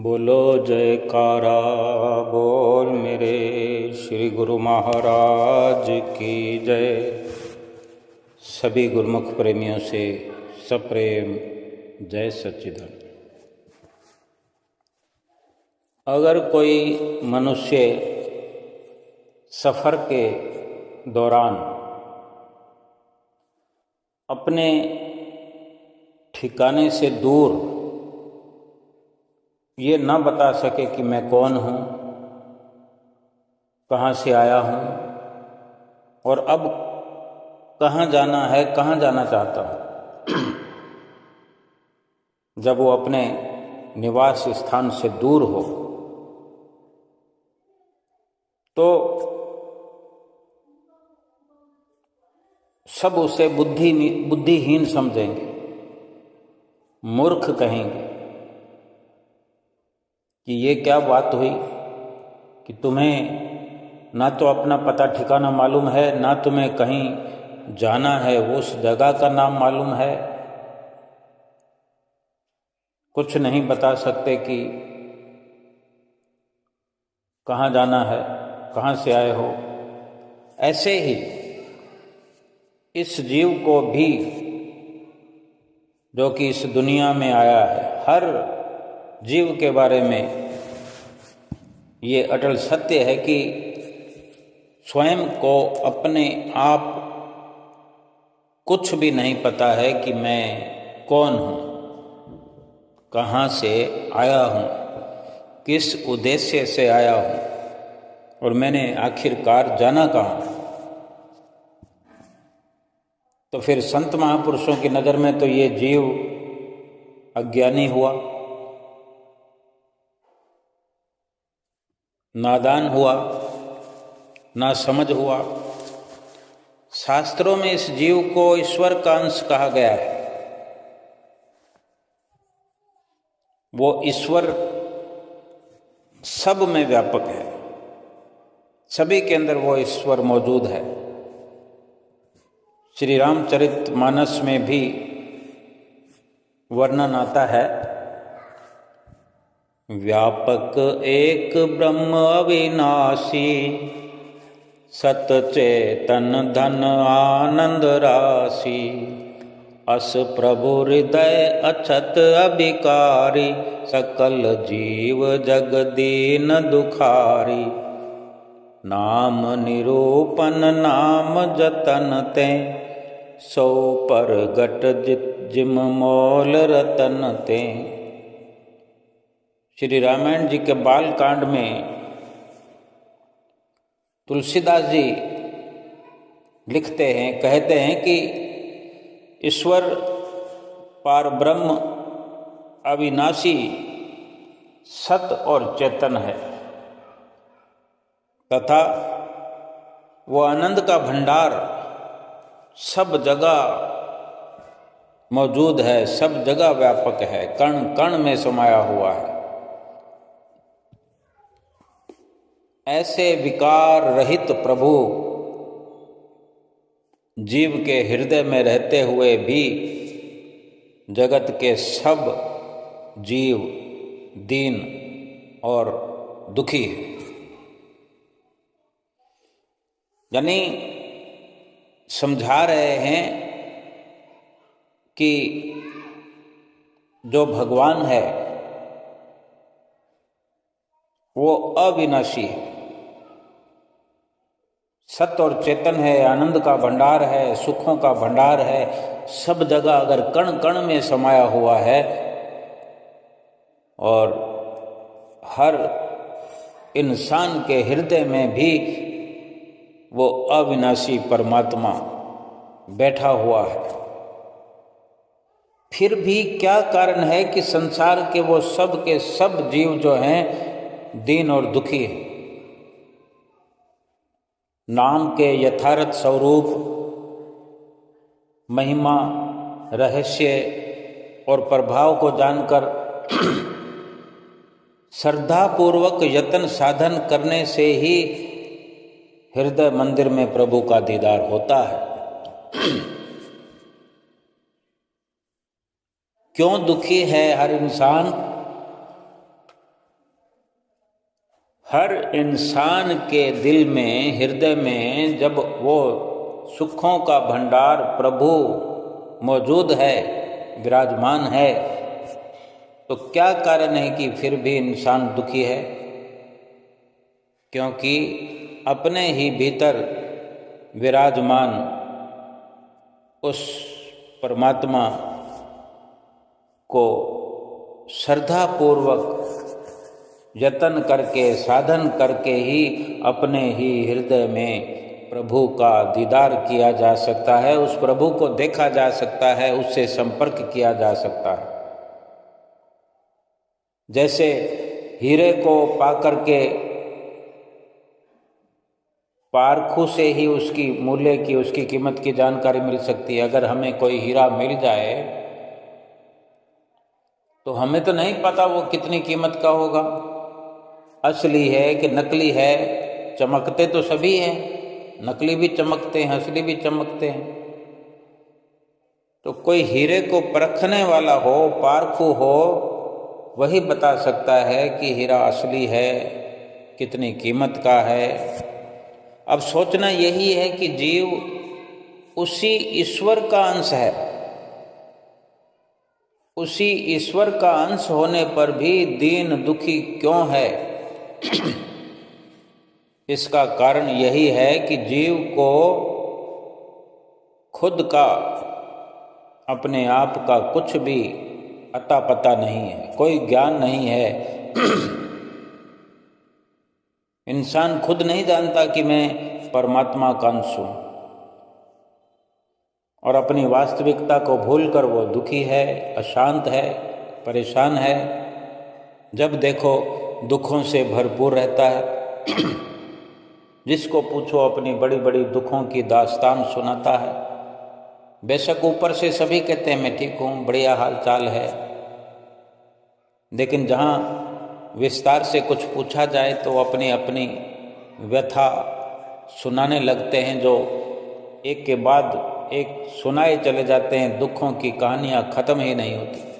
बोलो जयकारा बोल मेरे श्री गुरु महाराज की जय। सभी गुरुमुख प्रेमियों से सप्रेम जय सच्चिदानंद। अगर कोई मनुष्य सफ़र के दौरान अपने ठिकाने से दूर ये न बता सके कि मैं कौन हूँ, कहाँ से आया हूँ और अब कहाँ जाना है, कहाँ जाना चाहता हूँ, जब वो अपने निवास स्थान से दूर हो तो सब उसे बुद्धिहीन समझेंगे, मूर्ख कहेंगे कि ये क्या बात हुई कि तुम्हें ना तो अपना पता ठिकाना मालूम है, ना तुम्हें कहीं जाना है उस जगह का नाम मालूम है, कुछ नहीं बता सकते कि कहाँ जाना है, कहाँ से आए हो। ऐसे ही इस जीव को भी जो कि इस दुनिया में आया है, हर जीव के बारे में ये अटल सत्य है कि स्वयं को अपने आप कुछ भी नहीं पता है कि मैं कौन हूँ, कहाँ से आया हूँ, किस उद्देश्य से आया हूँ और मैंने आखिरकार जाना कहाँ। तो फिर संत महापुरुषों की नज़र में तो ये जीव अज्ञानी हुआ, नादान हुआ, ना समझ हुआ। शास्त्रों में इस जीव को ईश्वर का अंश कहा गया है। वो ईश्वर सब में व्यापक है, सभी के अंदर वो ईश्वर मौजूद है। श्री रामचरितमानस में भी वर्णन आता है, व्यापक एक ब्रह्म अविनाशी, सत चेतन धन आनंद राशि, अस प्रभु हृदय अछत अभिकारी, सकल जीव जग दीन दुखारी, नाम निरूपन नाम जतन ते, सो परगट जिम मोल रतन ते। श्री रामायण जी के बाल कांड में तुलसीदास जी लिखते हैं, कहते हैं कि ईश्वर पार ब्रह्म अविनाशी सत और चेतन है तथा वो आनंद का भंडार सब जगह मौजूद है, सब जगह व्यापक है, कण कण में समाया हुआ है। ऐसे विकार रहित प्रभु जीव के हृदय में रहते हुए भी जगत के सब जीव दीन और दुखी हैं। यानी समझा रहे हैं कि जो भगवान है वो अविनाशी है, सत्य और चेतन है, आनंद का भंडार है, सुखों का भंडार है, सब जगह अगर कण कण में समाया हुआ है और हर इंसान के हृदय में भी वो अविनाशी परमात्मा बैठा हुआ है। फिर भी क्या कारण है कि संसार के वो सब के सब जीव जो हैं दीन और दुखी हैं। नाम के यथार्थ स्वरूप, महिमा, रहस्य और प्रभाव को जानकर श्रद्धापूर्वक यत्न साधन करने से ही हृदय मंदिर में प्रभु का दीदार होता है। क्यों दुखी है हर इंसान? हर इंसान के दिल में, हृदय में जब वो सुखों का भंडार प्रभु मौजूद है, विराजमान है, तो क्या कारण है कि फिर भी इंसान दुखी है? क्योंकि अपने ही भीतर विराजमान उस परमात्मा को श्रद्धापूर्वक यत्न करके, साधन करके ही अपने ही हृदय में प्रभु का दीदार किया जा सकता है, उस प्रभु को देखा जा सकता है, उससे संपर्क किया जा सकता है। जैसे हीरे को पाकर के पारखू से ही उसकी मूल्य की, उसकी कीमत की जानकारी मिल सकती है। अगर हमें कोई हीरा मिल जाए तो हमें तो नहीं पता वो कितनी कीमत का होगा, असली है कि नकली है। चमकते तो सभी हैं, नकली भी चमकते हैं, असली भी चमकते हैं। तो कोई हीरे को परखने वाला हो, पारखू हो, वही बता सकता है कि हीरा असली है, कितनी कीमत का है। अब सोचना यही है कि जीव उसी ईश्वर का अंश है। उसी ईश्वर का अंश होने पर भी दीन दुखी क्यों है? इसका कारण यही है कि जीव को खुद का, अपने आप का कुछ भी अता पता नहीं है, कोई ज्ञान नहीं है। इंसान खुद नहीं जानता कि मैं परमात्मा का अंश हूँ, और अपनी वास्तविकता को भूलकर वो दुखी है, अशांत है, परेशान है। जब देखो दुखों से भरपूर रहता है। जिसको पूछो अपनी बड़ी बड़ी दुखों की दास्तान सुनाता है। बेशक ऊपर से सभी कहते हैं मैं ठीक हूँ, बढ़िया हाल चाल है, लेकिन जहाँ विस्तार से कुछ पूछा जाए तो अपनी अपनी व्यथा सुनाने लगते हैं, जो एक के बाद एक सुनाए चले जाते हैं। दुखों की कहानियाँ खत्म ही नहीं होती।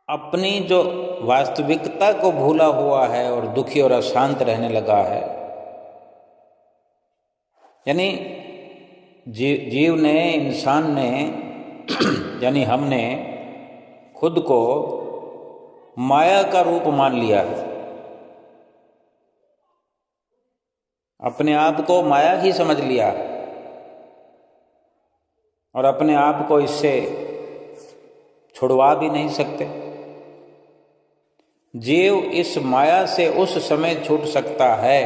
अपनी जो वास्तविकता को भूला हुआ है और दुखी और अशांत रहने लगा है। यानी जीव ने, इंसान ने, यानी हमने खुद को माया का रूप मान लिया है। अपने आप को माया ही समझ लिया और अपने आप को इससे छुड़वा भी नहीं सकते। जीव इस माया से उस समय छूट सकता है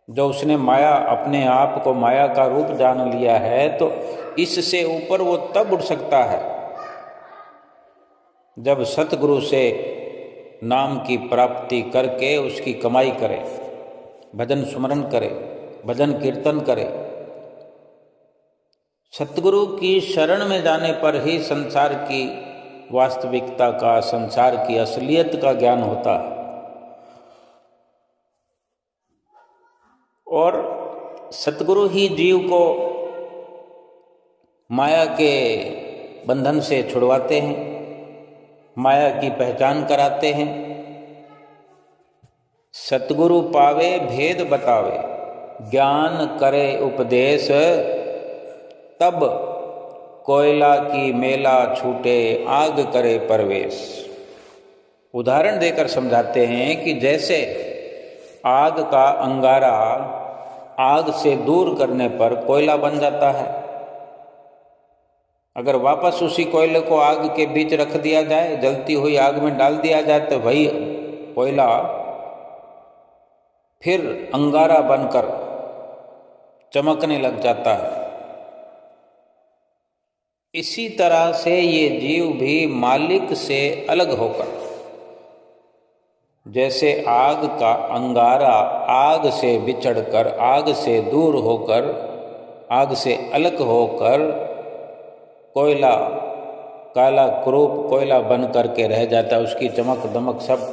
जो उसने माया, अपने आप को माया का रूप जान लिया है, तो इससे ऊपर वो तब उठ सकता है जब सतगुरु से नाम की प्राप्ति करके उसकी कमाई करे, भजन सुमरन करे, भजन कीर्तन करे। सतगुरु की शरण में जाने पर ही संसार की वास्तविकता का, संसार की असलियत का ज्ञान होता है। और सतगुरु ही जीव को माया के बंधन से छुड़वाते हैं, माया की पहचान कराते हैं। सतगुरु पावे भेद बतावे, ज्ञान करे उपदेश, तब कोयला की मेला छूटे, आग करे परवेश। उदाहरण देकर समझाते हैं कि जैसे आग का अंगारा आग से दूर करने पर कोयला बन जाता है, अगर वापस उसी कोयले को आग के बीच रख दिया जाए, जलती हुई आग में डाल दिया जाए, तो वही कोयला फिर अंगारा बनकर चमकने लग जाता है। इसी तरह से ये जीव भी मालिक से अलग होकर, जैसे आग का अंगारा आग से बिछड़कर, आग से दूर होकर, आग से अलग होकर कोयला, काला क्रूप कोयला बन करके रह जाता है। उसकी चमक दमक सब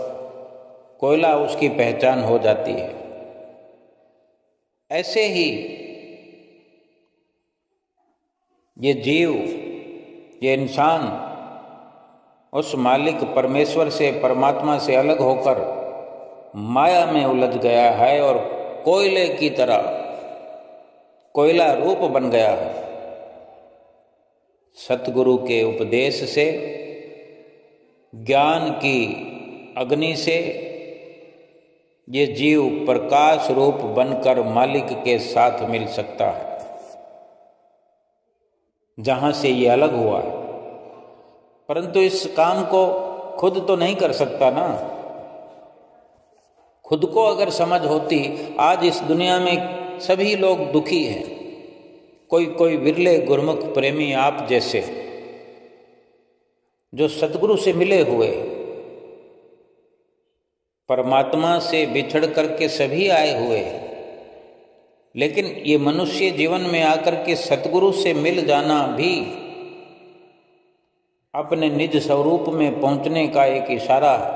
कोयला उसकी पहचान हो जाती है। ऐसे ही ये जीव, ये इंसान उस मालिक परमेश्वर से, परमात्मा से अलग होकर माया में उलझ गया है और कोयले की तरह कोयला रूप बन गया है। सतगुरु के उपदेश से, ज्ञान की अग्नि से ये जीव प्रकाश रूप बनकर मालिक के साथ मिल सकता है, जहाँ से ये अलग हुआ है। परंतु इस काम को खुद तो नहीं कर सकता ना। खुद को अगर समझ होती, आज इस दुनिया में सभी लोग दुखी हैं। कोई कोई विरले गुरमुख प्रेमी आप जैसे जो सतगुरु से मिले हुए, परमात्मा से बिछड़ करके सभी आए हुए, लेकिन ये मनुष्य जीवन में आकर के सतगुरु से मिल जाना भी अपने निज स्वरूप में पहुंचने का एक इशारा है।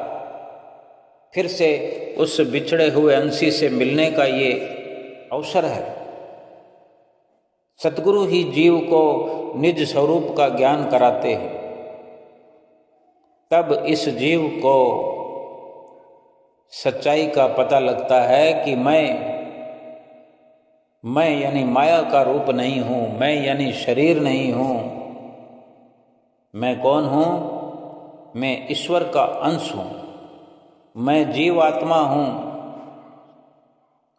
फिर से उस बिछड़े हुए अंशी से मिलने का ये अवसर है। सतगुरु ही जीव को निज स्वरूप का ज्ञान कराते हैं। तब इस जीव को सच्चाई का पता लगता है कि मैं यानी माया का रूप नहीं हूँ, मैं यानी शरीर नहीं हूँ। मैं कौन हूँ? मैं ईश्वर का अंश हूँ, मैं जीवात्मा हूँ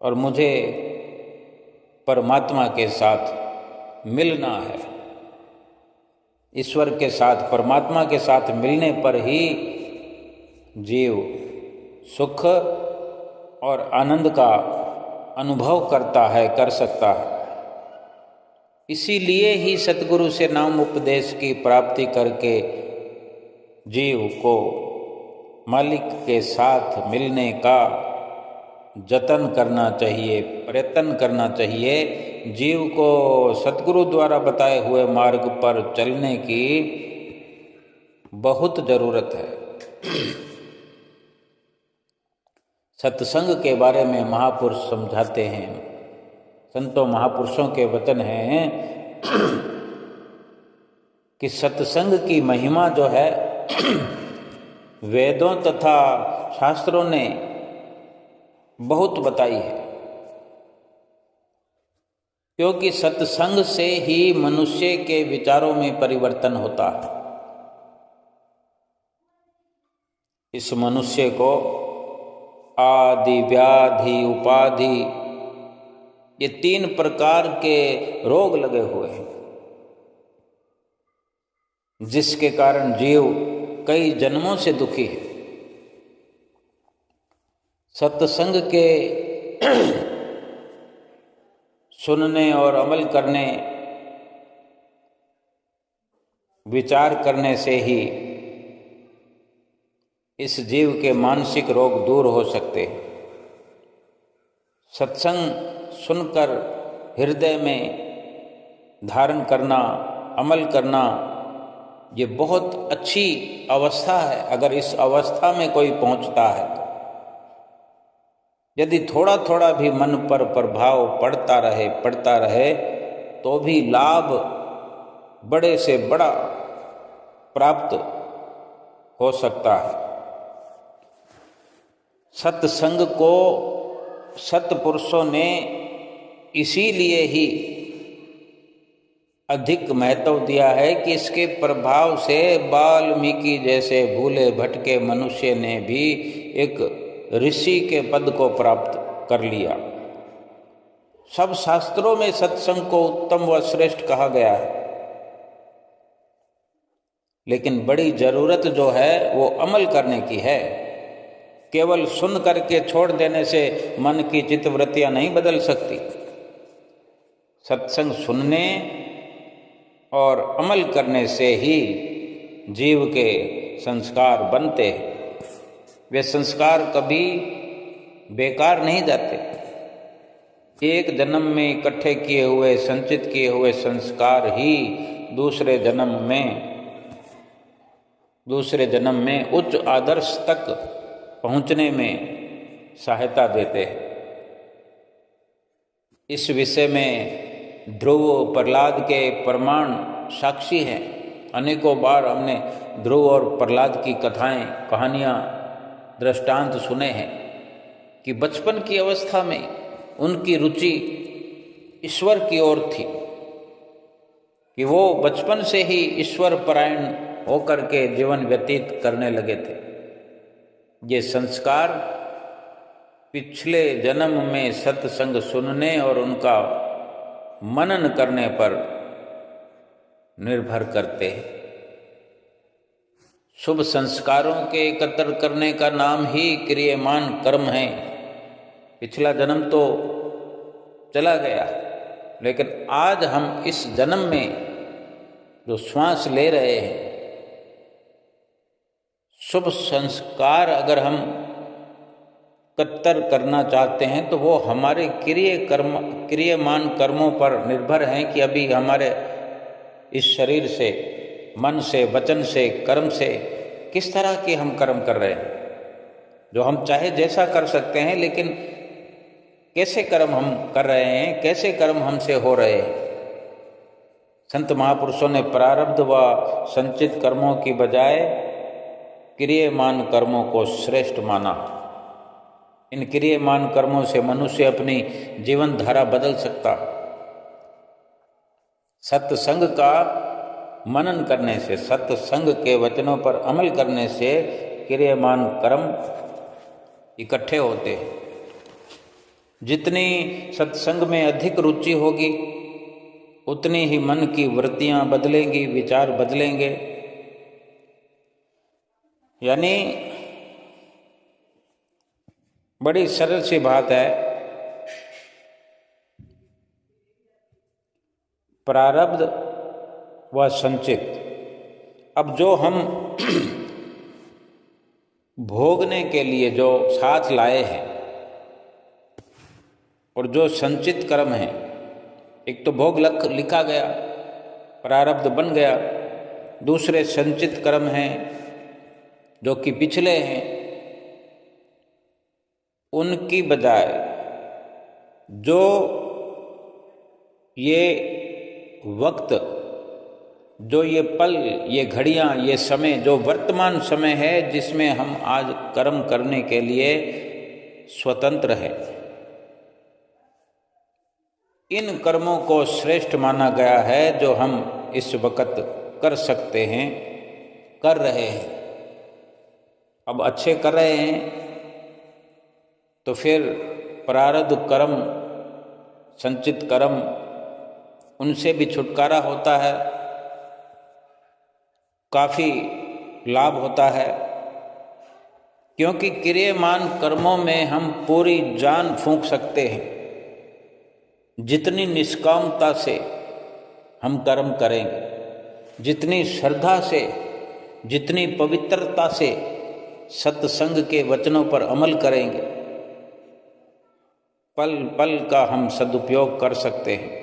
और मुझे परमात्मा के साथ मिलना है। ईश्वर के साथ, परमात्मा के साथ मिलने पर ही जीव सुख और आनंद का अनुभव करता है, कर सकता है। इसीलिए ही सतगुरु से नाम उपदेश की प्राप्ति करके जीव को मालिक के साथ मिलने का जतन करना चाहिए, प्रयत्न करना चाहिए। जीव को सतगुरु द्वारा बताए हुए मार्ग पर चलने की बहुत जरूरत है। सत्संग के बारे में महापुरुष समझाते हैं, संतों महापुरुषों के वचन हैं कि सत्संग की महिमा जो है वेदों तथा शास्त्रों ने बहुत बताई है, क्योंकि सत्संग से ही मनुष्य के विचारों में परिवर्तन होता है। इस मनुष्य को आदि, व्याधि, उपाधि, ये 3 प्रकार के रोग लगे हुए हैं, जिसके कारण जीव कई जन्मों से दुखी है। सत्संग के सुनने और अमल करने, विचार करने से ही इस जीव के मानसिक रोग दूर हो सकते हैं। सत्संग सुनकर हृदय में धारण करना, अमल करना, ये बहुत अच्छी अवस्था है। अगर इस अवस्था में कोई पहुंचता है, यदि थोड़ा थोड़ा भी मन पर प्रभाव पड़ता रहे तो भी लाभ बड़े से बड़ा प्राप्त हो सकता है। सत्संग को सत्पुरुषों ने इसीलिए ही अधिक महत्व दिया है कि इसके प्रभाव से वाल्मीकि जैसे भूले भटके मनुष्य ने भी एक ऋषि के पद को प्राप्त कर लिया। सब शास्त्रों में सत्संग को उत्तम व श्रेष्ठ कहा गया है, लेकिन बड़ी जरूरत जो है वो अमल करने की है। केवल सुन करके छोड़ देने से मन की चित्तवृत्तियां नहीं बदल सकती। सत्संग सुनने और अमल करने से ही जीव के संस्कार बनते हैं। वे संस्कार कभी बेकार नहीं जाते। एक जन्म में इकट्ठे किए हुए, संचित किए हुए संस्कार ही दूसरे जन्म में उच्च आदर्श तक पहुंचने में सहायता देते हैं। इस विषय में ध्रुव प्रहलाद के प्रमाण साक्षी हैं। अनेकों बार हमने ध्रुव और प्रहलाद की कथाएं, कहानियाँ, दृष्टांत सुने हैं कि बचपन की अवस्था में उनकी रुचि ईश्वर की ओर थी, कि वो बचपन से ही ईश्वर परायण होकर के जीवन व्यतीत करने लगे थे। ये संस्कार पिछले जन्म में सत्संग सुनने और उनका मनन करने पर निर्भर करते हैं। शुभ संस्कारों के एकत्र करने का नाम ही क्रियमान कर्म है। पिछला जन्म तो चला गया, लेकिन आज हम इस जन्म में जो श्वास ले रहे हैं, शुभ संस्कार अगर हम एकत्र करना चाहते हैं तो वो हमारे क्रियमान कर्मों पर निर्भर हैं कि अभी हमारे इस शरीर से, मन से, वचन से, कर्म से किस तरह के हम कर्म कर रहे हैं। जो हम चाहे जैसा कर सकते हैं, लेकिन कैसे कर्म हम कर रहे हैं, कैसे कर्म हमसे हो रहे हैं। संत महापुरुषों ने प्रारब्ध व संचित कर्मों की बजाय क्रियमान कर्मों को श्रेष्ठ माना। इन क्रियमान कर्मों से मनुष्य अपनी जीवन धारा बदल सकता। सत्संग का मनन करने से, सत्संग के वचनों पर अमल करने से क्रियमान कर्म इकट्ठे होते हैं। जितनी सत्संग में अधिक रुचि होगी, उतनी ही मन की वृत्तियां बदलेंगी, विचार बदलेंगे। यानी बड़ी सरल सी बात है, प्रारब्ध व संचित। अब जो हम भोगने के लिए जो साथ लाए हैं और जो संचित कर्म है, एक तो भोग लिखा गया, प्रारब्ध बन गया, दूसरे संचित कर्म हैं जो कि पिछले हैं। उनकी बजाय जो ये वक्त, जो ये पल, ये घड़ियां, ये समय, जो वर्तमान समय है जिसमें हम आज कर्म करने के लिए स्वतंत्र हैं, इन कर्मों को श्रेष्ठ माना गया है जो हम इस वक्त कर सकते हैं, कर रहे हैं। अब अच्छे कर रहे हैं तो फिर प्रारब्ध कर्म, संचित कर्म, उनसे भी छुटकारा होता है, काफ़ी लाभ होता है। क्योंकि क्रियमान कर्मों में हम पूरी जान फूंक सकते हैं। जितनी निष्कामता से हम कर्म करेंगे, जितनी श्रद्धा से, जितनी पवित्रता से सत्संग के वचनों पर अमल करेंगे, पल पल का हम सदुपयोग कर सकते हैं।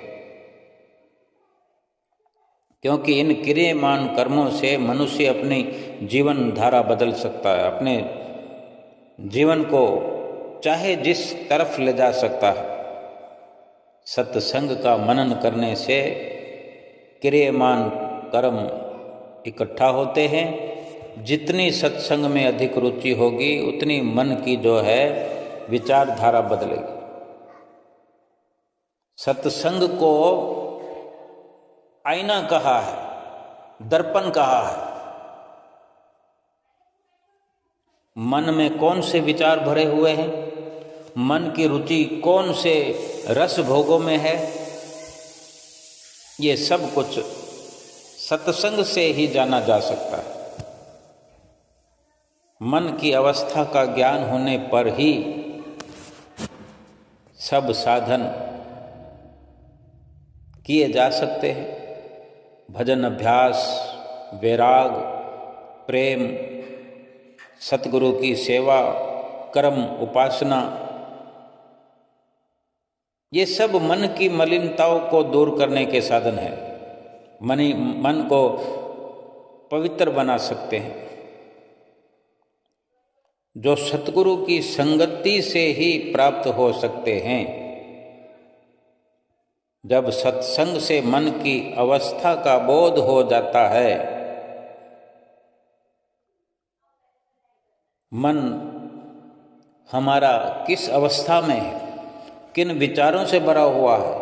क्योंकि इन क्रियमान कर्मों से मनुष्य अपनी जीवन धारा बदल सकता है, अपने जीवन को चाहे जिस तरफ ले जा सकता है। सत्संग का मनन करने से क्रियमान कर्म इकट्ठा होते हैं। जितनी सत्संग में अधिक रुचि होगी, उतनी मन की जो है विचारधारा बदलेगी। सत्संग को आईना कहा है, दर्पण कहा है। मन में कौन से विचार भरे हुए हैं, मन की रुचि कौन से रस भोगों में है, ये सब कुछ सत्संग से ही जाना जा सकता है। मन की अवस्था का ज्ञान होने पर ही सब साधन किए जा सकते हैं। भजन, अभ्यास, वैराग, प्रेम, सतगुरु की सेवा, कर्म, उपासना, ये सब मन की मलिनताओं को दूर करने के साधन हैं। मन को पवित्र बना सकते हैं। जो सतगुरु की संगति से ही प्राप्त हो सकते हैं। जब सत्संग से मन की अवस्था का बोध हो जाता है, मन हमारा किस अवस्था में है, किन विचारों से भरा हुआ है,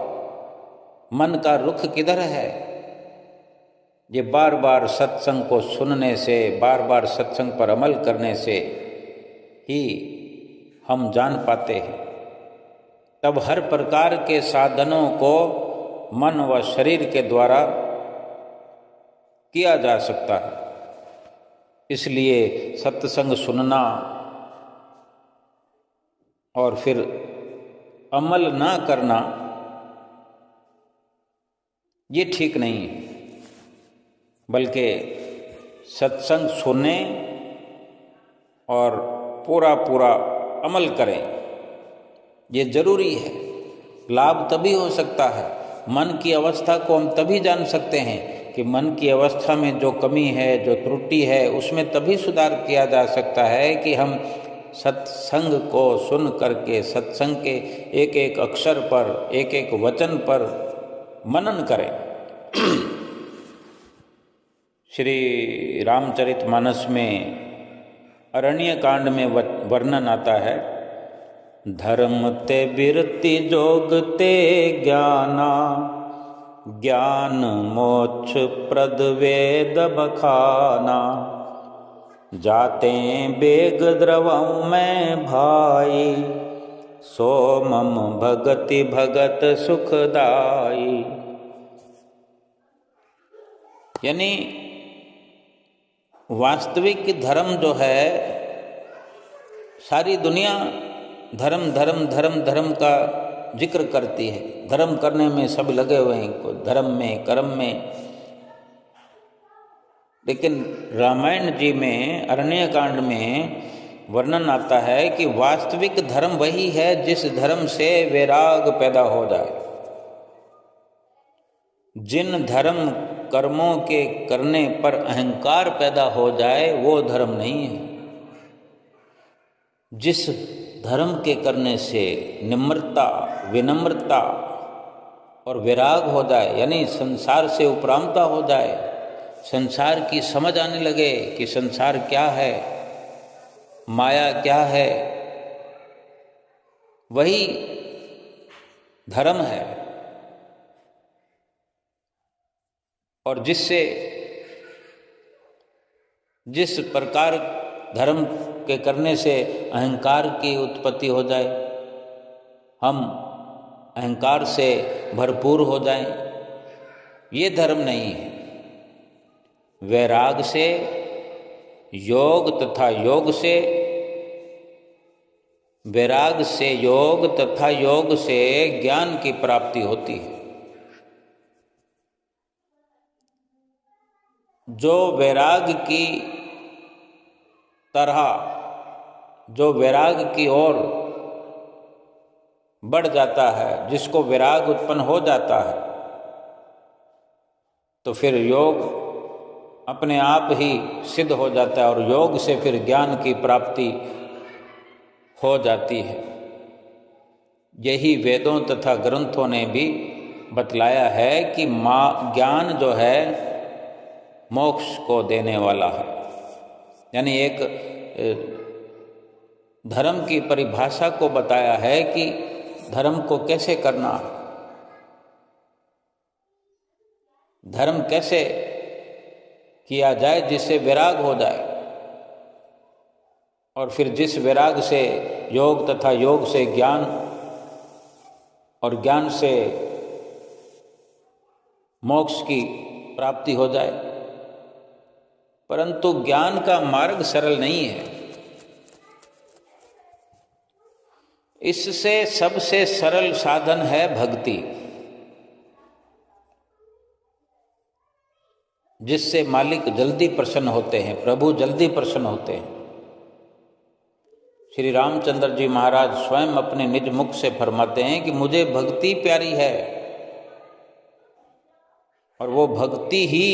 मन का रुख किधर है, ये बार बार सत्संग को सुनने से, बार बार सत्संग पर अमल करने से ही हम जान पाते हैं। तब हर प्रकार के साधनों को मन व शरीर के द्वारा किया जा सकता है। इसलिए सत्संग सुनना और फिर अमल ना करना ये ठीक नहीं है, बल्कि सत्संग सुने और पूरा पूरा अमल करें, ये जरूरी है। लाभ तभी हो सकता है, मन की अवस्था को हम तभी जान सकते हैं कि मन की अवस्था में जो कमी है, जो त्रुटि है, उसमें तभी सुधार किया जा सकता है कि हम सत्संग को सुन करके सत्संग के एक एक अक्षर पर, एक एक वचन पर मनन करें। श्री रामचरितमानस में अरण्य कांड में वर्णन आता है, धर्म ते बिरति जोग ते ज्ञाना, ज्ञान मोक्ष प्रद वेद बखाना, जाते बेग द्रवं में भाई, सो मम भगति भगत सुखदाई। यानी वास्तविक धर्म जो है, सारी दुनिया धर्म धर्म धर्म धर्म का जिक्र करती है, धर्म करने में सब लगे हुए हैं, कोई धर्म में, कर्म में। लेकिन रामायण जी में अरण्य कांड में वर्णन आता है कि वास्तविक धर्म वही है जिस धर्म से वैराग पैदा हो जाए। जिन धर्म कर्मों के करने पर अहंकार पैदा हो जाए वो धर्म नहीं है। जिस धर्म के करने से निम्रता, विनम्रता और वैराग हो जाए, यानी संसार से उपरामता हो जाए, संसार की समझ आने लगे कि संसार क्या है, माया क्या है, वही धर्म है। और जिससे जिस प्रकार धर्म के करने से अहंकार की उत्पत्ति हो जाए, हम अहंकार से भरपूर हो जाएं, ये धर्म नहीं है। वैराग से, योग तथा योग से, वैराग से योग तथा योग से ज्ञान की प्राप्ति होती है। जो वैराग की तरह, जो वैराग की ओर बढ़ जाता है, जिसको वैराग उत्पन्न हो जाता है, तो फिर योग अपने आप ही सिद्ध हो जाता है और योग से फिर ज्ञान की प्राप्ति हो जाती है। यही वेदों तथा ग्रंथों ने भी बतलाया है कि ज्ञान जो है मोक्ष को देने वाला है। यानी एक धर्म की परिभाषा को बताया है कि धर्म को कैसे करना है, धर्म कैसे किया जाए जिससे वैराग हो जाए, और फिर जिस वैराग से योग तथा योग से ज्ञान और ज्ञान से मोक्ष की प्राप्ति हो जाए। परंतु ज्ञान का मार्ग सरल नहीं है। इससे सबसे सरल साधन है भक्ति, जिससे मालिक जल्दी प्रसन्न होते हैं, प्रभु जल्दी प्रसन्न होते हैं। श्री रामचंद्र जी महाराज स्वयं अपने निज मुख से फरमाते हैं कि मुझे भक्ति प्यारी है, और वो भक्ति ही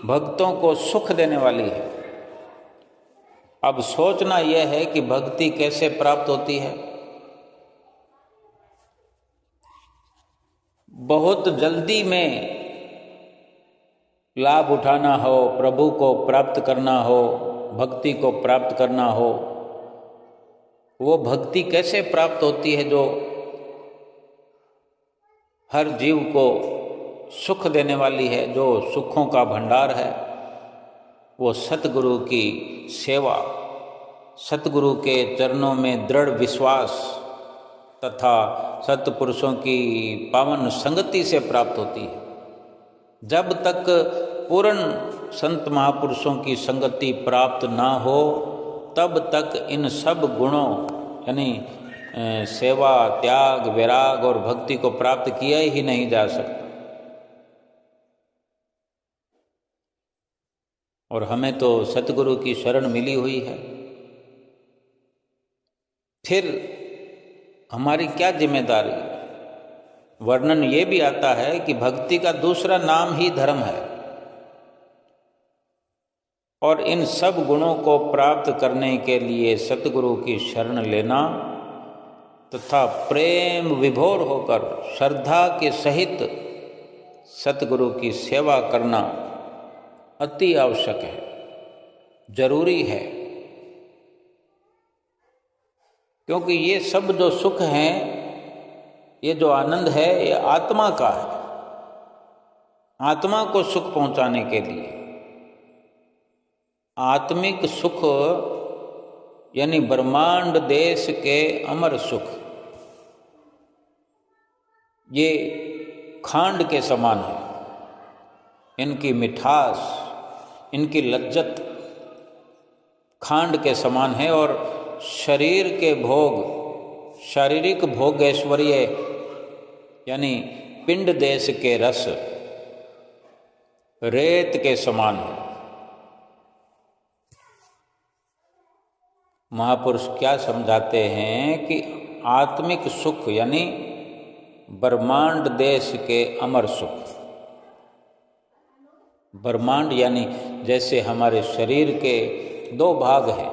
भक्तों को सुख देने वाली है। अब सोचना यह है कि भक्ति कैसे प्राप्त होती है। बहुत जल्दी में लाभ उठाना हो, प्रभु को प्राप्त करना हो, भक्ति को प्राप्त करना हो, वो भक्ति कैसे प्राप्त होती है जो हर जीव को सुख देने वाली है, जो सुखों का भंडार है। वो सतगुरु की सेवा, सतगुरु के चरणों में दृढ़ विश्वास तथा सत्पुरुषों की पावन संगति से प्राप्त होती है। जब तक पूर्ण संत महापुरुषों की संगति प्राप्त ना हो तब तक इन सब गुणों यानी सेवा, त्याग, वैराग और भक्ति को प्राप्त किया ही नहीं जा सकता। और हमें तो सतगुरु की शरण मिली हुई है, फिर हमारी क्या जिम्मेदारी है? वर्णन ये भी आता है कि भक्ति का दूसरा नाम ही धर्म है। और इन सब गुणों को प्राप्त करने के लिए सतगुरु की शरण लेना तथा प्रेम विभोर होकर श्रद्धा के सहित सतगुरु की सेवा करना अति आवश्यक है, जरूरी है। क्योंकि ये सब जो सुख हैं, ये जो आनंद है, ये आत्मा का है। आत्मा को सुख पहुंचाने के लिए आत्मिक सुख यानी ब्रह्मांड देश के अमर सुख, ये खांड के समान है। इनकी मिठास, इनकी लज्जत खांड के समान है। और शरीर के भोग, शारीरिक भोग ऐश्वर्य यानी पिंड देश के रस रेत के समान है। महापुरुष क्या समझाते हैं कि आत्मिक सुख यानी ब्रह्मांड देश के अमर सुख। ब्रह्मांड यानी जैसे हमारे शरीर के दो भाग हैं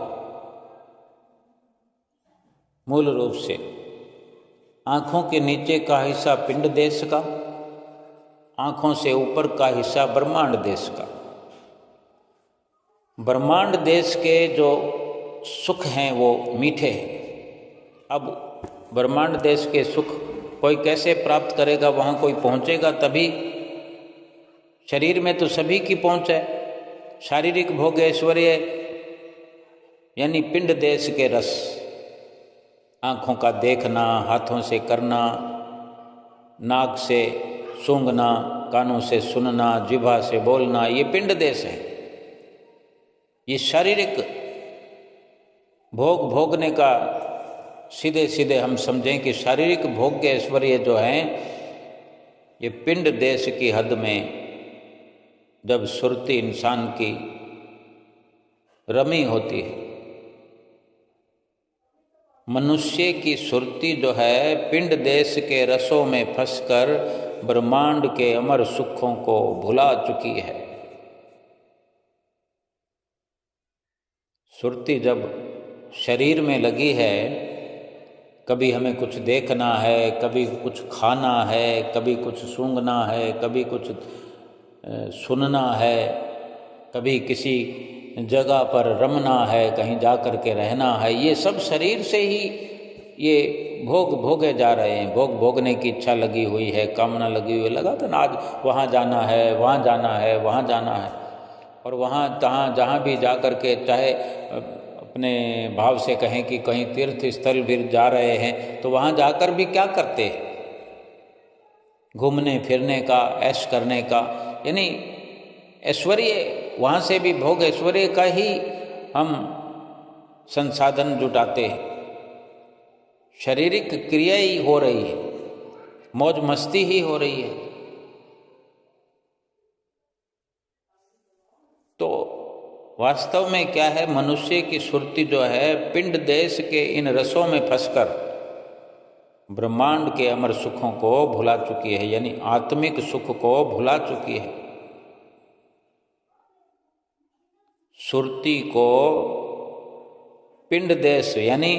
मूल रूप से। आँखों के नीचे का हिस्सा पिंड देश का, आँखों से ऊपर का हिस्सा ब्रह्मांड देश का। ब्रह्मांड देश के जो सुख हैं वो मीठे हैं। अब ब्रह्मांड देश के सुख कोई कैसे प्राप्त करेगा? वहाँ कोई पहुँचेगा तभी। शरीर में तो सभी की पहुँच है। शारीरिक भोग ऐश्वर्य यानी पिंड देश के रस, आँखों का देखना, हाथों से करना, नाक से सूंघना, कानों से सुनना, जिह्वा से बोलना, ये पिंड देश है। ये शारीरिक भोग भोगने का सीधे सीधे हम समझें कि शारीरिक भोग के ऐश्वर्य जो हैं ये पिंड देश की हद में जब सुरती इंसान की रमी होती है। मनुष्य की सुरती जो है पिंड देश के रसों में फंसकर ब्रह्मांड के अमर सुखों को भुला चुकी है। सुरती जब शरीर में लगी है, कभी हमें कुछ देखना है, कभी कुछ खाना है, कभी कुछ सूंघना है, कभी कुछ सुनना है, कभी किसी जगह पर रमना है, कहीं जा कर के रहना है। ये सब शरीर से ही ये भोग भोगे जा रहे हैं। भोग भोगने की इच्छा लगी हुई है, कामना लगी हुई है। लगा तो ना आज वहाँ जाना है, वहाँ जाना है, वहाँ जाना है। और वहाँ तहाँ जहाँ भी जा कर के चाहे अपने भाव से कहें कि कहीं तीर्थ स्थल भी जा रहे हैं तो वहाँ जाकर भी क्या करते हैं? घूमने फिरने का, ऐश करने का, यानी ऐश्वर्य, वहाँ से भी भोग ऐश्वर्य का ही हम संसाधन जुटाते हैं। शारीरिक क्रिया ही हो रही है, मौज मस्ती ही हो रही है। तो वास्तव में क्या है? मनुष्य की सुरती जो है पिंड देश के इन रसों में फंसकर ब्रह्मांड के अमर सुखों को भुला चुकी है, यानी आत्मिक सुख को भुला चुकी है। सुरती को पिंड देश यानी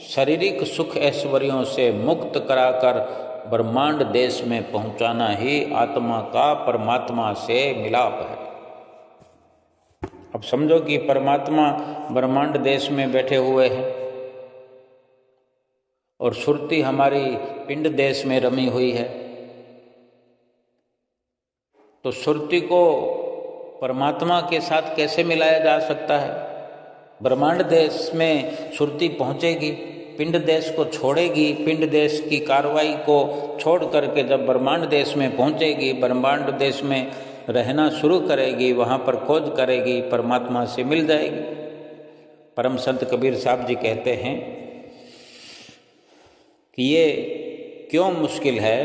शारीरिक सुख ऐश्वर्यों से मुक्त कराकर ब्रह्मांड देश में पहुंचाना ही आत्मा का परमात्मा से मिलाप है। अब समझो कि परमात्मा ब्रह्मांड देश में बैठे हुए हैं और सुरती हमारी पिंड देश में रमी हुई है। तो सुरती को परमात्मा के साथ कैसे मिलाया जा सकता है? ब्रह्मांड देश में सुरती पहुँचेगी, पिंड देश को छोड़ेगी, पिंड देश की कार्रवाई को छोड़ करके जब ब्रह्मांड देश में पहुँचेगी, ब्रह्मांड देश में रहना शुरू करेगी, वहाँ पर खोज करेगी, परमात्मा से मिल जाएगी। परम संत कबीर साहब जी कहते हैं कि ये क्यों मुश्किल है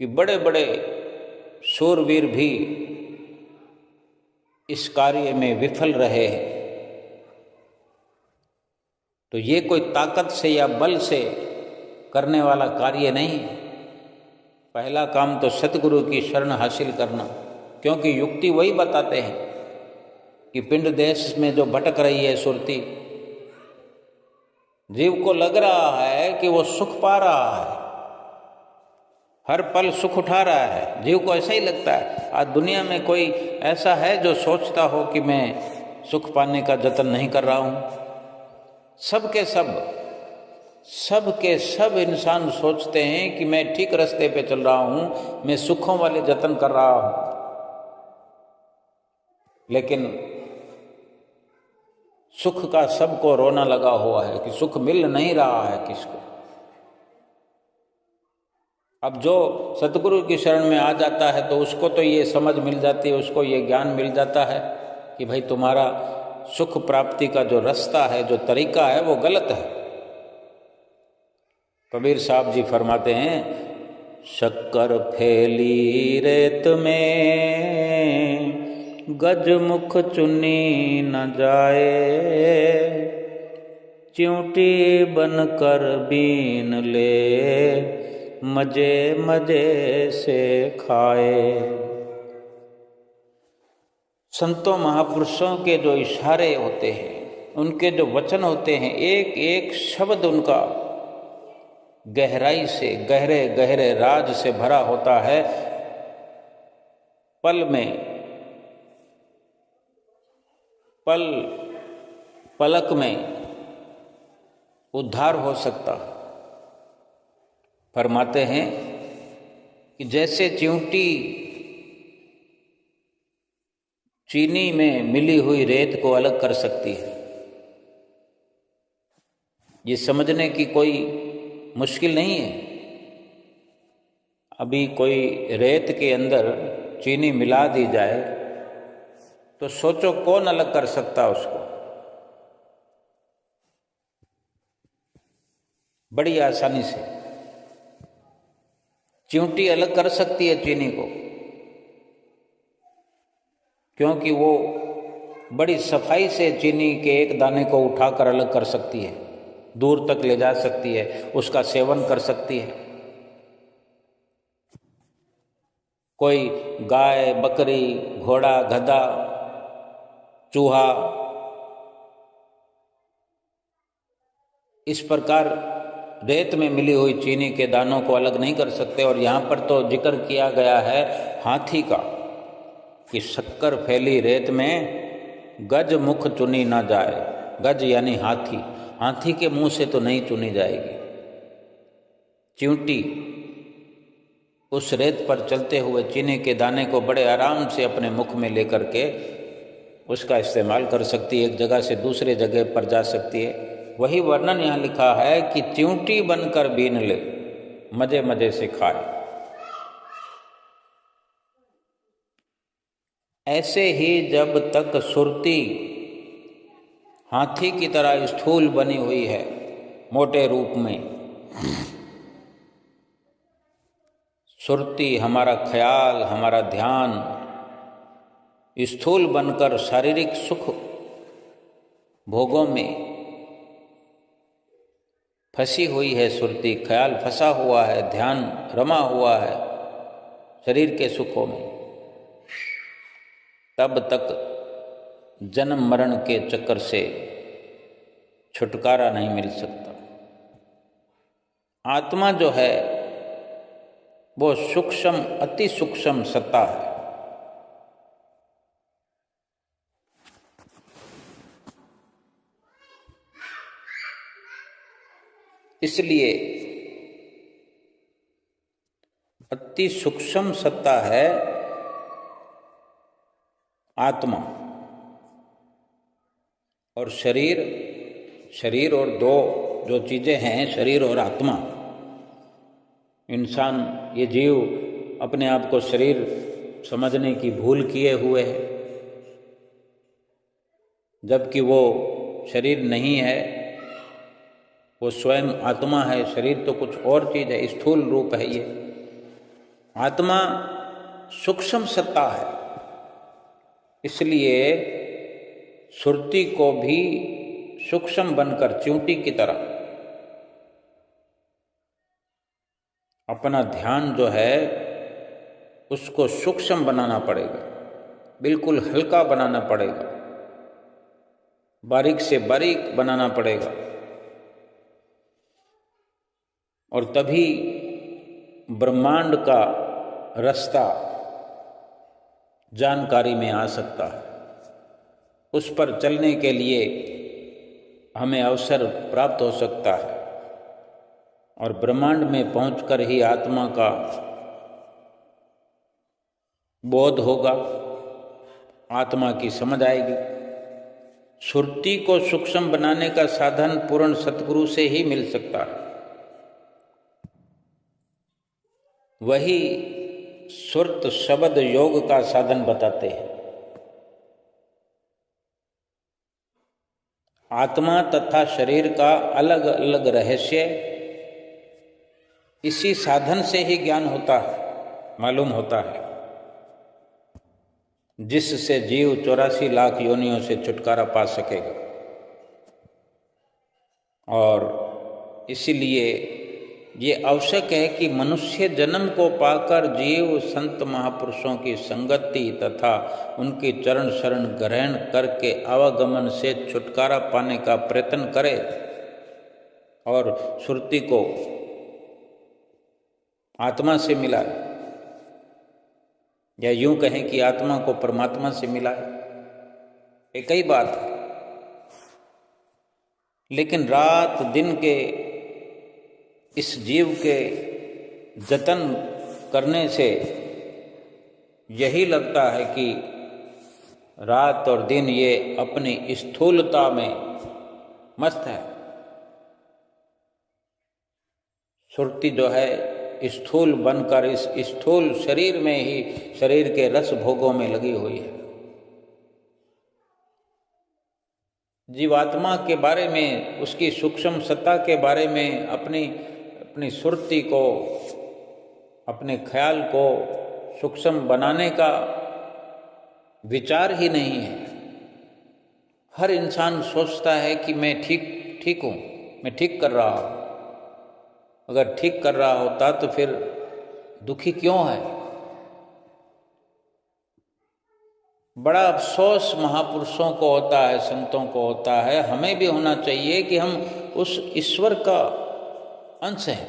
कि बड़े बड़े शूरवीर भी इस कार्य में विफल रहे हैं। तो ये कोई ताकत से या बल से करने वाला कार्य नहीं है। पहला काम तो सतगुरु की शरण हासिल करना, क्योंकि युक्ति वही बताते हैं कि पिंड देश में जो भटक रही है सुरती, जीव को लग रहा है कि वो सुख पा रहा है, हर पल सुख उठा रहा है, जीव को ऐसा ही लगता है। आज दुनिया में कोई ऐसा है जो सोचता हो कि मैं सुख पाने का जतन नहीं कर रहा हूँ? सब के सब इंसान सोचते हैं कि मैं ठीक रास्ते पे चल रहा हूँ, मैं सुखों वाले जतन कर रहा हूँ, लेकिन सुख का सबको रोना लगा हुआ है कि सुख मिल नहीं रहा है किसको। अब जो सतगुरु की शरण में आ जाता है तो उसको तो ये समझ मिल जाती है, उसको ये ज्ञान मिल जाता है कि भाई तुम्हारा सुख प्राप्ति का जो रास्ता है, जो तरीका है, वो गलत है। कबीर साहब जी फरमाते हैं, शक्कर फैली रेत में गज मुख चुनी न जाए, चिंटी बन कर बीन ले मजे मजे से खाए। संतों महापुरुषों के जो इशारे होते हैं, उनके जो वचन होते हैं, एक एक शब्द उनका गहराई से, गहरे गहरे राज से भरा होता है। पल में, पलक में उद्धार हो सकता। फरमाते हैं कि जैसे चिंटी चीनी में मिली हुई रेत को अलग कर सकती है, ये समझने की कोई मुश्किल नहीं है। अभी कोई रेत के अंदर चीनी मिला दी जाए तो सोचो कौन अलग कर सकता उसको? बड़ी आसानी से चींटी अलग कर सकती है चीनी को, क्योंकि वो बड़ी सफाई से चीनी के एक दाने को उठाकर अलग कर सकती है, दूर तक ले जा सकती है, उसका सेवन कर सकती है। कोई गाय, बकरी, घोड़ा, गधा, चूहा इस प्रकार रेत में मिली हुई चीनी के दानों को अलग नहीं कर सकते। और यहाँ पर तो जिक्र किया गया है हाथी का कि शक्कर फैली रेत में गज मुख चुनी ना जाए। गज यानी हाथी, हाथी के मुंह से तो नहीं चुनी जाएगी। चींटी उस रेत पर चलते हुए चीनी के दाने को बड़े आराम से अपने मुख में लेकर के उसका इस्तेमाल कर सकती है, एक जगह से दूसरे जगह पर जा सकती है। वही वर्णन यहाँ लिखा है कि चींटी बनकर बीन ले, मजे मजे से खाए। ऐसे ही जब तक सुरती हाथी की तरह स्थूल बनी हुई है मोटे रूप में, सुरती हमारा ख्याल, हमारा ध्यान स्थूल बनकर शारीरिक सुख भोगों में फंसी हुई है। सुरती ख्याल फंसा हुआ है, ध्यान रमा हुआ है शरीर के सुखों में, तब तक जन्म मरण के चक्कर से छुटकारा नहीं मिल सकता। आत्मा जो है वो सूक्ष्म, अति सूक्ष्म सत्ता है। इसलिए अति सूक्ष्म सत्ता है आत्मा, और शरीर और दो जो चीज़ें हैं, शरीर और आत्मा। इंसान, ये जीव अपने आप को शरीर समझने की भूल किए हुए है, जबकि वो शरीर नहीं है, वो स्वयं आत्मा है। शरीर तो कुछ और चीज़ है, स्थूल रूप है ये। आत्मा सूक्ष्म सत्ता है, इसलिए सुरती को भी सूक्ष्म बनकर चींटी की तरह अपना ध्यान जो है उसको सूक्ष्म बनाना पड़ेगा, बिल्कुल हल्का बनाना पड़ेगा, बारीक से बारीक बनाना पड़ेगा, और तभी ब्रह्मांड का रास्ता जानकारी में आ सकता है। उस पर चलने के लिए हमें अवसर प्राप्त हो सकता है, और ब्रह्मांड में पहुंचकर ही आत्मा का बोध होगा, आत्मा की समझ आएगी। सुरती को सूक्ष्म बनाने का साधन पूर्ण सतगुरु से ही मिल सकता है। वही सुरत शब्द योग का साधन बताते हैं। आत्मा तथा शरीर का अलग अलग रहस्य इसी साधन से ही ज्ञान होता है, मालूम होता है, जिससे जीव 84 लाख योनियों से छुटकारा पा सकेगा। और इसीलिए ये आवश्यक है कि मनुष्य जन्म को पाकर जीव संत महापुरुषों की संगति तथा उनकी चरण शरण ग्रहण करके आवागमन से छुटकारा पाने का प्रयत्न करे, और सुरती को आत्मा से मिलाए, या यूं कहें कि आत्मा को परमात्मा से मिलाए। एक ही बात है, लेकिन रात दिन के इस जीव के जतन करने से यही लगता है कि रात और दिन ये अपनी स्थूलता में मस्त है। सुरती जो है स्थूल बनकर इस स्थूल शरीर में ही शरीर के रस भोगों में लगी हुई है। जीवात्मा के बारे में, उसकी सूक्ष्म सत्ता के बारे में अपनी सुरती को, अपने ख्याल को सूक्ष्म बनाने का विचार ही नहीं है। हर इंसान सोचता है कि मैं ठीक हूँ, मैं ठीक कर रहा हूँ। अगर ठीक कर रहा होता तो फिर दुखी क्यों है? बड़ा अफसोस महापुरुषों को होता है, संतों को होता है, हमें भी होना चाहिए कि हम उस ईश्वर का अंश हैं,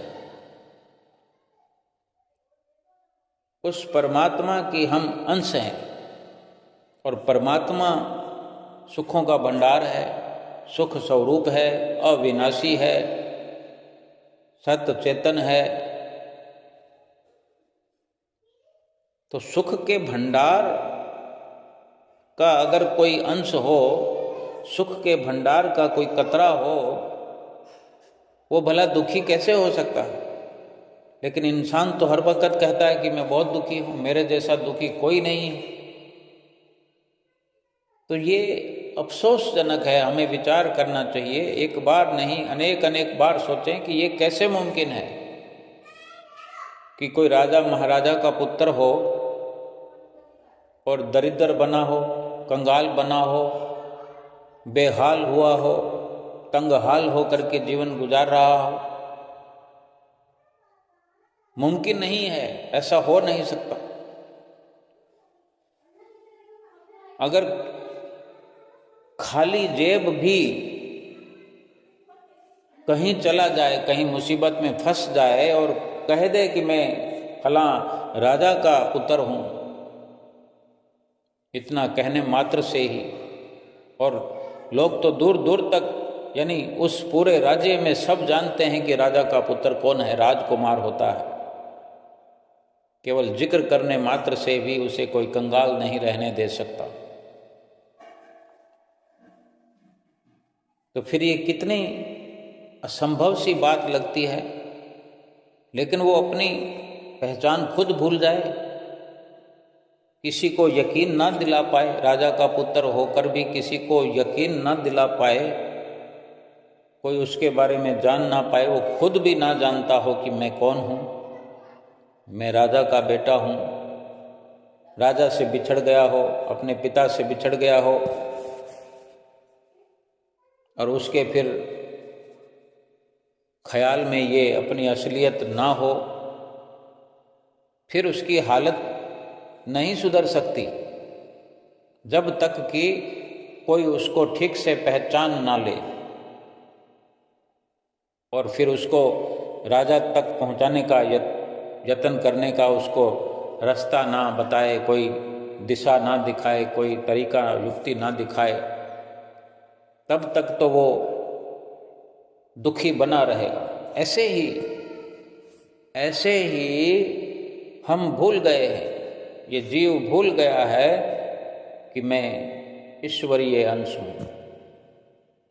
उस परमात्मा की हम अंश हैं। और परमात्मा सुखों का भंडार है, सुख स्वरूप है, अविनाशी है, सत्य चेतन है। तो सुख के भंडार का अगर कोई अंश हो, सुख के भंडार का कोई कतरा हो, वो भला दुखी कैसे हो सकता है? लेकिन इंसान तो हर वक्त कहता है कि मैं बहुत दुखी हूँ, मेरे जैसा दुखी कोई नहीं है। तो ये अफसोसजनक है, हमें विचार करना चाहिए। एक बार नहीं, अनेक बार सोचें कि ये कैसे मुमकिन है कि कोई राजा महाराजा का पुत्र हो और दरिद्र बना हो, कंगाल बना हो, बेहाल हुआ हो, तंगहाल हो करके जीवन गुजार रहा हो। मुमकिन नहीं है, ऐसा हो नहीं सकता। अगर खाली जेब भी कहीं चला जाए, कहीं मुसीबत में फंस जाए और कह दे कि मैं फलां राजा का पुत्र हूँ, इतना कहने मात्र से ही, और लोग तो दूर दूर तक यानी उस पूरे राज्य में सब जानते हैं कि राजा का पुत्र कौन है, राजकुमार होता है। केवल जिक्र करने मात्र से भी उसे कोई कंगाल नहीं रहने दे सकता। तो फिर ये कितनी असंभव सी बात लगती है, लेकिन वो अपनी पहचान खुद भूल जाए, किसी को यकीन ना दिला पाए, राजा का पुत्र होकर भी किसी को यकीन ना दिला पाए, कोई उसके बारे में जान ना पाए, वो खुद भी ना जानता हो कि मैं कौन हूँ, मैं राजा का बेटा हूँ। राजा से बिछड़ गया हो, अपने पिता से बिछड़ गया हो, और उसके फिर ख्याल में ये अपनी असलियत ना हो, फिर उसकी हालत नहीं सुधर सकती जब तक कि कोई उसको ठीक से पहचान ना ले और फिर उसको राजा तक पहुंचाने का यत्न करने का उसको रास्ता ना बताए, कोई दिशा ना दिखाए, कोई तरीका युक्ति ना दिखाए, तब तक तो वो दुखी बना रहेगा। ऐसे ही हम भूल गए हैं, ये जीव भूल गया है कि मैं ईश्वरीय अंश हूँ।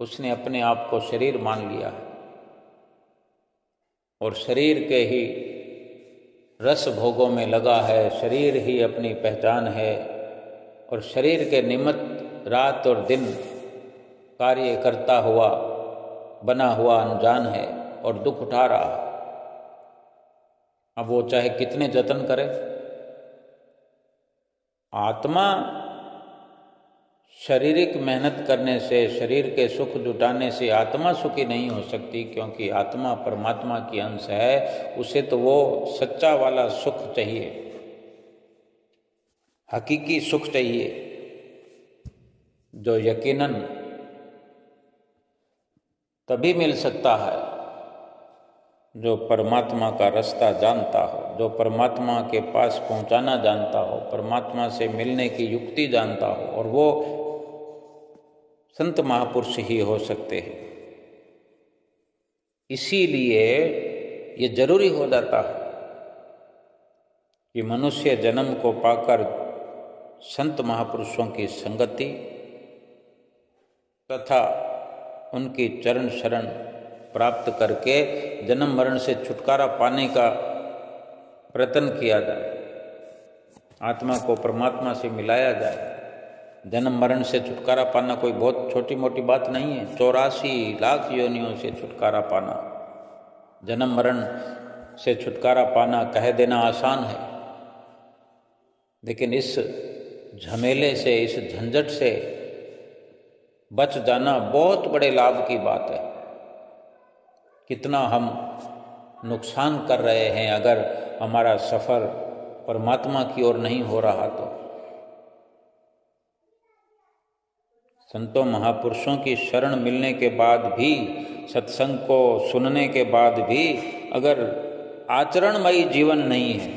उसने अपने आप को शरीर मान लिया है और शरीर के ही रस भोगों में लगा है, शरीर ही अपनी पहचान है और शरीर के निमित्त रात और दिन कार्य करता हुआ बना हुआ अनजान है और दुख उठा रहा है। अब वो चाहे कितने जतन करे, आत्मा शारीरिक मेहनत करने से, शरीर के सुख जुटाने से आत्मा सुखी नहीं हो सकती, क्योंकि आत्मा परमात्मा की अंश है। उसे तो वो सच्चा वाला सुख चाहिए, हकीकी सुख चाहिए, जो यकीनन तभी मिल सकता है जो परमात्मा का रास्ता जानता हो, जो परमात्मा के पास पहुंचाना जानता हो, परमात्मा से मिलने की युक्ति जानता हो, और वो संत महापुरुष ही हो सकते हैं। इसीलिए ये जरूरी हो जाता है कि मनुष्य जन्म को पाकर संत महापुरुषों की संगति तथा उनकी चरण शरण प्राप्त करके जन्म मरण से छुटकारा पाने का प्रयत्न किया जाए, आत्मा को परमात्मा से मिलाया जाए। जन्म मरण से छुटकारा पाना कोई बहुत छोटी मोटी बात नहीं है। 84 लाख योनियों से छुटकारा पाना, जन्म मरण से छुटकारा पाना कह देना आसान है, लेकिन इस झमेले से, इस झंझट से बच जाना बहुत बड़े लाभ की बात है। कितना हम नुकसान कर रहे हैं अगर हमारा सफ़र परमात्मा की ओर नहीं हो रहा तो। संतों महापुरुषों की शरण मिलने के बाद भी, सत्संग को सुनने के बाद भी अगर आचरणमयी जीवन नहीं है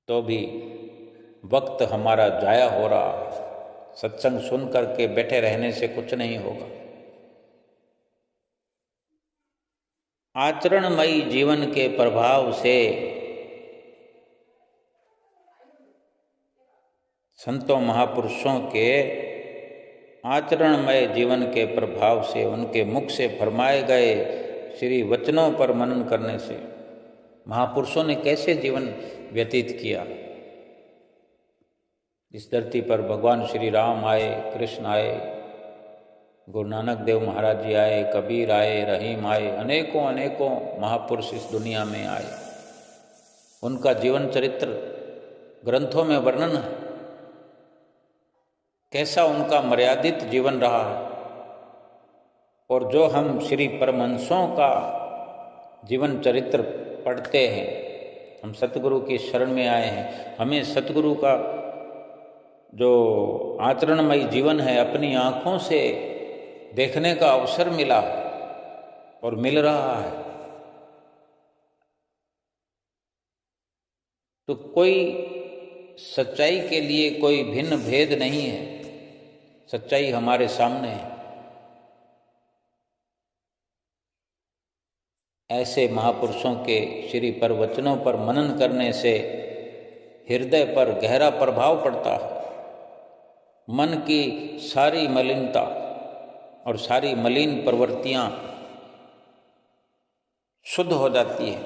तो भी वक्त हमारा जाया हो रहा है। सत्संग सुन करके बैठे रहने से कुछ नहीं होगा। आचरणमयी जीवन के प्रभाव से, संतों महापुरुषों के आचरणमय जीवन के प्रभाव से, उनके मुख से फरमाए गए श्री वचनों पर मनन करने से, महापुरुषों ने कैसे जीवन व्यतीत किया। इस धरती पर भगवान श्री राम आए, कृष्ण आए, गुरु नानक देव महाराज जी आए, कबीर आए, रहीम आए, अनेकों अनेकों महापुरुष इस दुनिया में आए। उनका जीवन चरित्र ग्रंथों में वर्णन है, कैसा उनका मर्यादित जीवन रहा है। और जो हम श्री परमहंसों का जीवन चरित्र पढ़ते हैं, हम सतगुरु की शरण में आए हैं, हमें सतगुरु का जो आचरणमयी जीवन है अपनी आँखों से देखने का अवसर मिला और मिल रहा है। तो कोई सच्चाई के लिए कोई भिन्न भेद नहीं है। सच्चाई हमारे सामने है। ऐसे महापुरुषों के श्री प्रवचनों पर मनन करने से हृदय पर गहरा प्रभाव पड़ता है। मन की सारी मलिनता और सारी मलिन प्रवृत्तियाँ शुद्ध हो जाती है,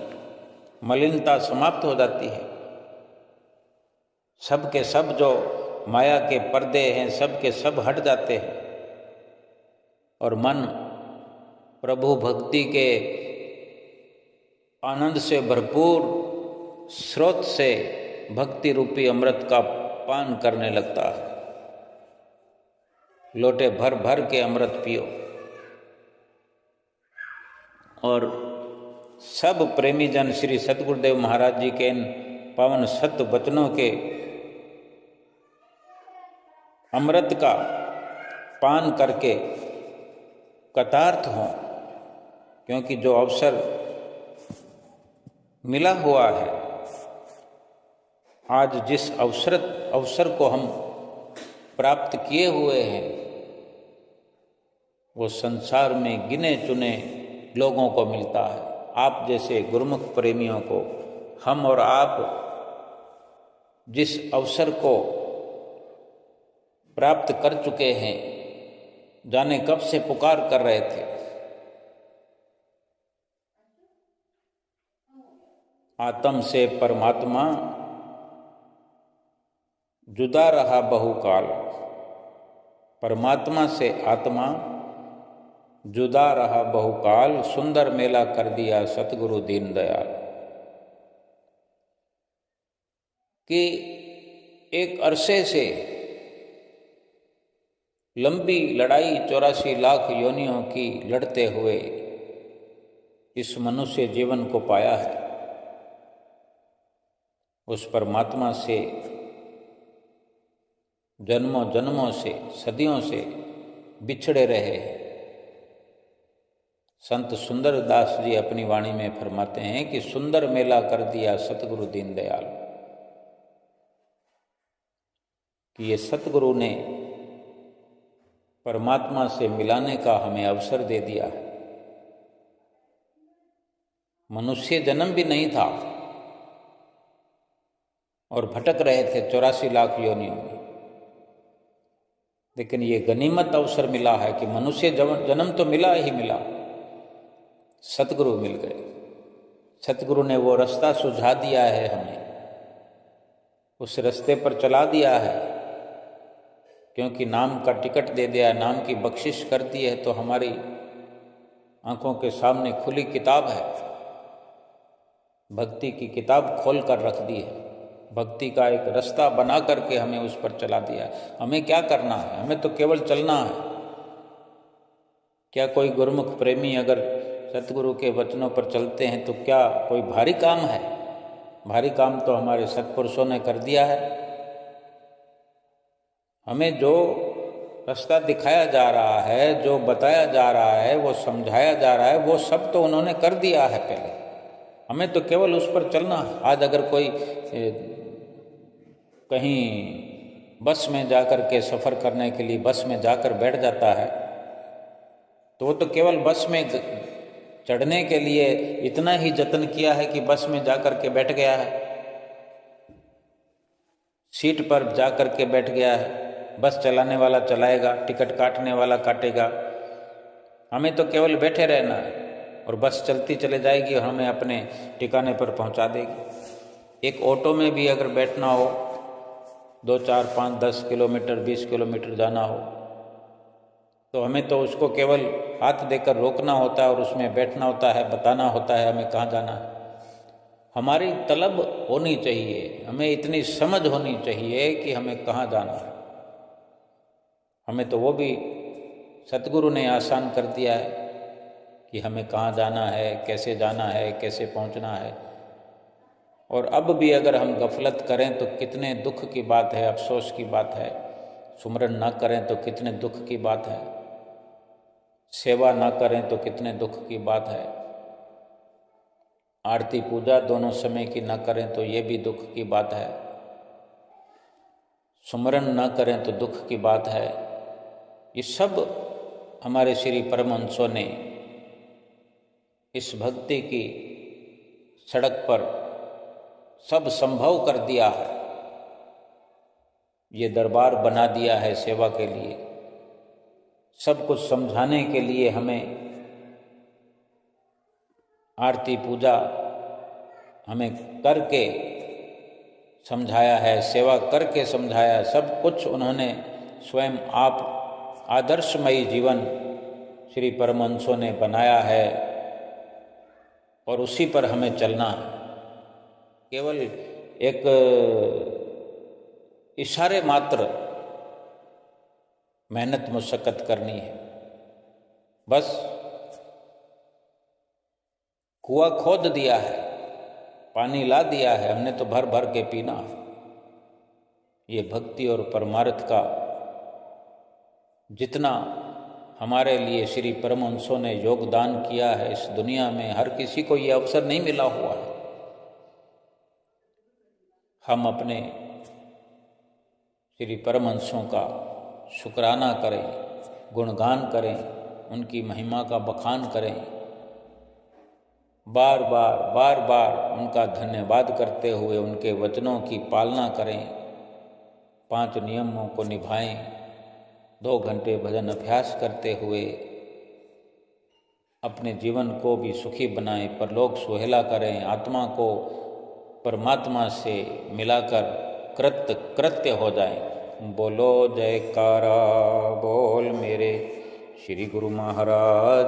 मलिनता समाप्त हो जाती है। सब के सब जो माया के पर्दे हैं, सब के सब हट जाते हैं और मन प्रभु भक्ति के आनंद से भरपूर स्रोत से भक्ति रूपी अमृत का पान करने लगता है। लोटे भर भर के अमृत पियो। और सब प्रेमी जन श्री सतगुरुदेव महाराज जी के इन पावन सत्य वचनों के अमृत का पान करके कृतार्थ हों, क्योंकि जो अवसर मिला हुआ है, आज जिस अवसर को हम प्राप्त किए हुए हैं, वो संसार में गिने चुने लोगों को मिलता है। आप जैसे गुरुमुख प्रेमियों को हम और आप जिस अवसर को प्राप्त कर चुके हैं, जाने कब से पुकार कर रहे थे। आत्म से परमात्मा जुदा रहा बहुकाल, परमात्मा से आत्मा जुदा रहा बहुकाल, सुंदर मेला कर दिया सतगुरु दीनदयाल। कि एक अरसे से लंबी लड़ाई 84 लाख योनियों की लड़ते हुए इस मनुष्य जीवन को पाया है, उस परमात्मा से जन्मों जन्मों से सदियों से बिछड़े रहे। संत सुंदर दास जी अपनी वाणी में फरमाते हैं कि सुंदर मेला कर दिया सतगुरु दीनदयाल, कि ये सतगुरु ने परमात्मा से मिलाने का हमें अवसर दे दिया है। मनुष्य जन्म भी नहीं था और भटक रहे थे 84 लाख योनियों में, लेकिन ये गनीमत अवसर मिला है कि मनुष्य जन्म तो मिला ही मिला, सतगुरु मिल गए। सतगुरु ने वो रास्ता सुझा दिया है, हमें उस रास्ते पर चला दिया है, क्योंकि नाम का टिकट दे दिया, नाम की बख्शिश कर दी है, तो हमारी आंखों के सामने खुली किताब है, भक्ति की किताब खोल कर रख दी है, भक्ति का एक रास्ता बना करके हमें उस पर चला दिया है। हमें क्या करना है? हमें तो केवल चलना है। क्या कोई गुरुमुख प्रेमी अगर सतगुरु के वचनों पर चलते हैं तो क्या कोई भारी काम है? भारी काम तो हमारे सत्पुरुषों ने कर दिया है। हमें जो रास्ता दिखाया जा रहा है, जो बताया जा रहा है, वो समझाया जा रहा है, वो सब तो उन्होंने कर दिया है पहले। हमें तो केवल उस पर चलना है। आज अगर कोई कहीं बस में जाकर के सफ़र करने के लिए बस में जाकर बैठ जाता है, तो वो तो केवल बस में चढ़ने के लिए इतना ही जतन किया है कि बस में जाकर के बैठ गया है, सीट पर जाकर के बैठ गया है। बस चलाने वाला चलाएगा, टिकट काटने वाला काटेगा। हमें तो केवल बैठे रहना है और बस चलती चले जाएगी और हमें अपने ठिकाने पर पहुंचा देगी। एक ऑटो में भी अगर बैठना हो, 2, 4, 5, 10 किलोमीटर 20 किलोमीटर जाना हो, तो हमें तो उसको केवल हाथ देकर रोकना होता है और उसमें बैठना होता है, बताना होता है हमें कहाँ जाना है। हमारी तलब होनी चाहिए, हमें इतनी समझ होनी चाहिए कि हमें कहाँ जाना है। हमें तो वो भी सतगुरु ने आसान कर दिया है कि हमें कहाँ जाना है, कैसे जाना है, कैसे पहुँचना है। और अब भी अगर हम गफलत करें तो कितने दुख की बात है, अफसोस की बात है। सुमरन ना करें तो कितने दुख की बात है, सेवा ना करें तो कितने दुख की बात है, आरती पूजा दोनों समय की ना करें तो ये भी दुख की बात है, सुमरन ना करें तो दुख की बात है। ये सब हमारे श्री परमहंसों ने इस भक्ति की सड़क पर सब संभव कर दिया है। ये दरबार बना दिया है सेवा के लिए, सब कुछ समझाने के लिए हमें आरती पूजा हमें करके समझाया है, सेवा करके समझाया। सब कुछ उन्होंने स्वयं आप आदर्शमयी जीवन श्री परमहंसों ने बनाया है और उसी पर हमें चलना है। केवल एक इशारे मात्र मेहनत मुशक्कत करनी है, बस कुआं खोद दिया है, पानी ला दिया है, हमने तो भर भर के पीना। ये भक्ति और परमार्थ का जितना हमारे लिए श्री परमहंसों ने योगदान किया है, इस दुनिया में हर किसी को ये अवसर नहीं मिला हुआ है। हम अपने श्री परमहंसों का शुक्राना करें, गुणगान करें, उनकी महिमा का बखान करें, बार बार उनका धन्यवाद करते हुए उनके वचनों की पालना करें, 5 नियमों को निभाएं, 2 घंटे भजन अभ्यास करते हुए अपने जीवन को भी सुखी बनाएं, परलोक सुहेला करें, आत्मा को परमात्मा से मिलाकर कृत्य हो जाएं। बोलो जयकारा बोल मेरे श्री गुरु महाराज।